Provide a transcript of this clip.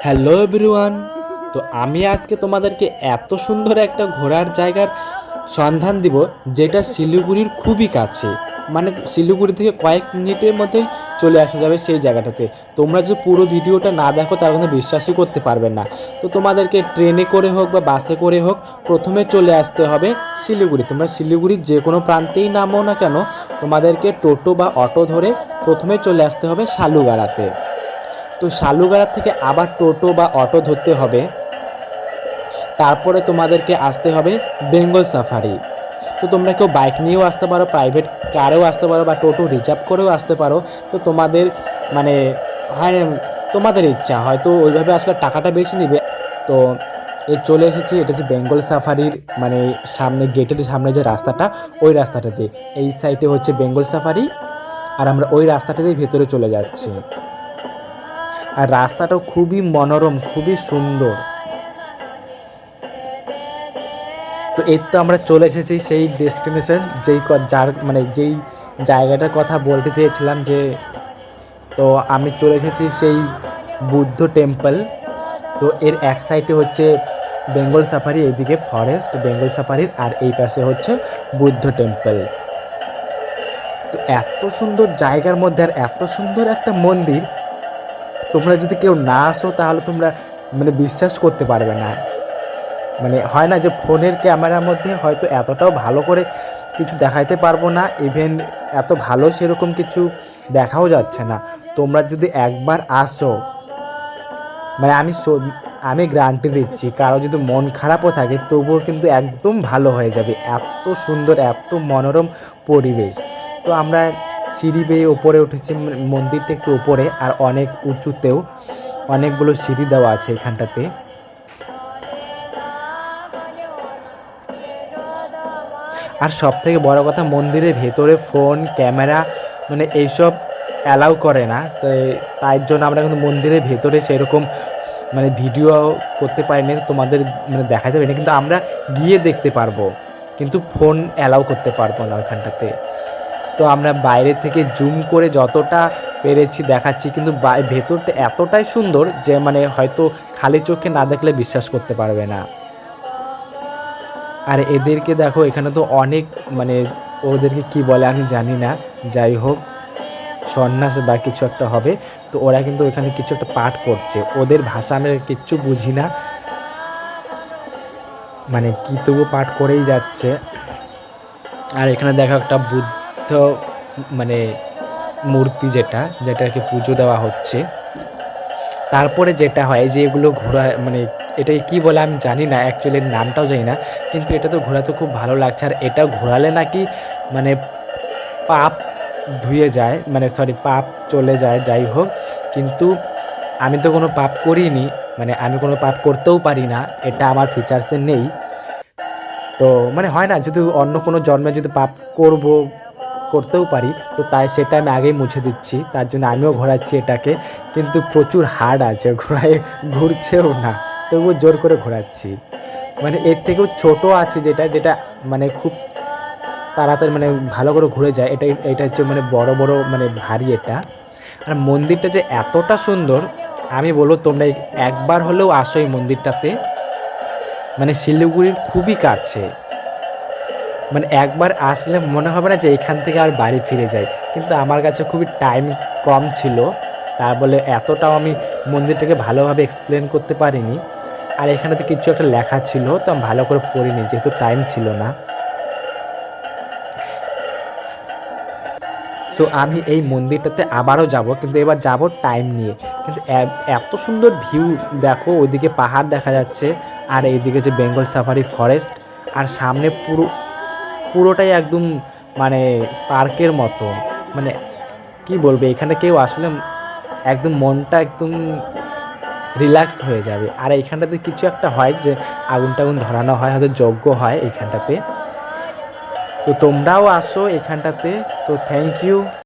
Hello everyone. তো আমি আজকে তোমাদেরকে এত সুন্দর একটা ঘোরার জায়গার সন্ধান দিব, যেটা শিলিগুড়ির খুবই কাছে। মানে শিলিগুড়ি থেকে কয়েক মিনিটের মধ্যে চলে আসা যাবে সেই জায়গাটাতে। তোমরা যদি পুরো ভিডিওটা না দেখো তার কোনো বিশ্বাসই করতে পারবে না। তো তোমাদেরকে ট্রেনে করে হোক বা বাসে করে হোক প্রথমে চলে আসতে হবে শিলিগুড়ি। তোমরা শিলিগুড়ির যে কোনো প্রান্তেই নামো না কেন, তোমাদেরকে টোটো বা অটো ধরে প্রথমে চলে আসতে হবে শালুগাড়াতে। তো শালুগাড়া থেকে আবার টোটো বা অটো ধরতে হবে। তারপরে তোমাদেরকে আসতে হবে বেঙ্গল সাফারি। তো তোমরা কেউ বাইক নিয়েও আসতে পারো, প্রাইভেট কারেও আসতে পারো, বা টোটো রিজার্ভ করেও আসতে পারো। তো তোমাদের মানে হয় তোমাদের ইচ্ছা, হয়তো ওইভাবে আসলে টাকাটা বেশি নেবে। তো এই চলে এসেছি, এটা হচ্ছে বেঙ্গল সাফারির মানে সামনে গেটের সামনে যে রাস্তাটা, ওই রাস্তাটাতে এই সাইডে হচ্ছে বেঙ্গল সাফারি, আর আমরা ওই রাস্তাটাতেই ভেতরে চলে যাচ্ছি। আর রাস্তাটাও খুবই মনোরম, খুবই সুন্দর। তো এই তো আমরা চলে এসেছি সেই ডেস্টিনেশন, যার মানে যেই জায়গাটার কথা বলতে চেয়েছিলাম, যে তো আমি চলে এসেছি সেই বুদ্ধ টেম্পল। তো এর এক সাইডে হচ্ছে বেঙ্গল সাফারি, এইদিকে ফরেস্ট বেঙ্গল সাফারির, আর এই পাশে হচ্ছে বুদ্ধ টেম্পল। তো এত সুন্দর জায়গার মধ্যে আর এত সুন্দর একটা মন্দির, তোমরা যদি কেউ না আসো তাহলে তোমরা মানে বিশ্বাস করতে পারবে না। মানে হয় না যে ফোনের ক্যামেরার মধ্যে হয়তো এতটাও ভালো করে কিছু দেখাইতে পারবো না, ইভেন এত ভালো সেরকম কিছু দেখাও যাচ্ছে না। তোমরা যদি একবার আসো, মানে আমি গ্যারান্টি দিচ্ছি, কারো যদি মন খারাপও থাকে তবুও কিন্তু একদম ভালো হয়ে যাবে। এত সুন্দর, এত মনোরম পরিবেশ। তো আমরা সিঁড়ি বেয়ে ওপরে উঠেছি, মন্দিরটা একটু ওপরে আর অনেক উঁচুতেও, অনেকগুলো সিঁড়ি দেওয়া আছে এখানটাতে। আর সবথেকে বড় কথা, মন্দিরের ভেতরে ফোন ক্যামেরা মানে এইসব অ্যালাউ করে না। তো তাই জন্য আমরা কিন্তু মন্দিরের ভেতরে সেরকম মানে ভিডিও করতে পারি না, তোমাদের মানে দেখাতে পারি না, কিন্তু আমরা গিয়ে দেখতে পারবো, কিন্তু ফোন অ্যালাউ করতে পারবো না ওখানটাতে। তো আমরা বাইরে থেকে জুম করে যতটা পেরেছি দেখাচ্ছি, কিন্তু ভেতরটা এতটাই সুন্দর যে মানে হয়তো খালি চোখে না দেখলে বিশ্বাস করতে পারবে না। আর এদেরকে দেখো, এখানে তো অনেক মানে ওদেরকে কি বলে আমি জানি না, যাই হোক সন্ন্যাস বা কিছু একটা হবে। তো ওরা কিন্তু এখানে কিছু একটা পাঠ করছে, ওদের ভাষা আমি কিচ্ছু বুঝি না, মানে কি তবু পাঠ করেই যাচ্ছে। আর এখানে দেখো একটা বুদ্ধ মানে মূর্তি, যেটাকে পুজো দেওয়া হচ্ছে। তারপরে যেটা হয় যে এগুলো ঘোরা মানে এটাকে কী বলে আমি জানি না, অ্যাকচুয়ালি নামটাও জানি না, কিন্তু এটা তো ঘোরাতে খুব ভালো লাগছে। আর এটা ঘোরালে নাকি মানে পাপ ধুয়ে যায়, মানে সরি পাপ চলে যায়, যাই হোক। কিন্তু আমি তো কোনো পাপ করিনি, মানে আমি কোনো পাপ করতেও পারি না, এটা আমার ফিচার্সে নেই। তো মানে হয় না, যদি অন্য কোনো জন্মে যদি পাপ করতেও পারি, তো তাই সেটা আমি আগেই মুছে দিচ্ছি, তার জন্য আমিও ঘোরাচ্ছি এটাকে। কিন্তু প্রচুর হার্ড আছে, ঘুরছেও না, তবুও জোর করে ঘোরাচ্ছি। মানে এর থেকেও ছোট আছে, যেটা যেটা মানে খুব তাড়াতাড়ি মানে ভালো করে ঘুরে যায়। এটা হচ্ছে মানে বড় বড় মানে ভারী এটা। আর মন্দিরটা যে এতটা সুন্দর, আমি বলবো তোমরা একবার হলেও আসো এই মন্দিরটাতে। মানে শিলিগুড়ির খুবই কাছে, মানে একবার আসলে মনে হবে না যে এখান থেকে আর বাড়ি ফিরে যাই। কিন্তু আমার কাছে খুবই টাইম কম ছিল, তার বলে এতটাও আমি মন্দিরটাকে ভালোভাবে এক্সপ্লেন করতে পারিনি। আর এখানেতে কিছু একটা লেখা ছিল, তো আমি ভালো করে পড়িনি যেহেতু টাইম ছিল না। তো আমি এই মন্দিরটাতে আবারও যাব, কিন্তু এবার যাব টাইম নিয়ে। কিন্তু এত সুন্দর ভিউ দেখো, ওইদিকে পাহাড় দেখা যাচ্ছে, আর এইদিকে যে বেঙ্গল সাফারি ফরেস্ট, আর সামনে পুরোটাই একদম মানে পার্কের মতো। মানে কি বলবো, এখানে কেউ আসলে একদম মনটা একদম রিল্যাক্স হয়ে যাবে। আর এইখানটাতে কিছু একটা হয় যে আগুন টাগুন ধরানো হয়, হয়তো যজ্ঞ হয় এইখানটাতে। তো তোমরাও আসো এখানটাতে। So thank you.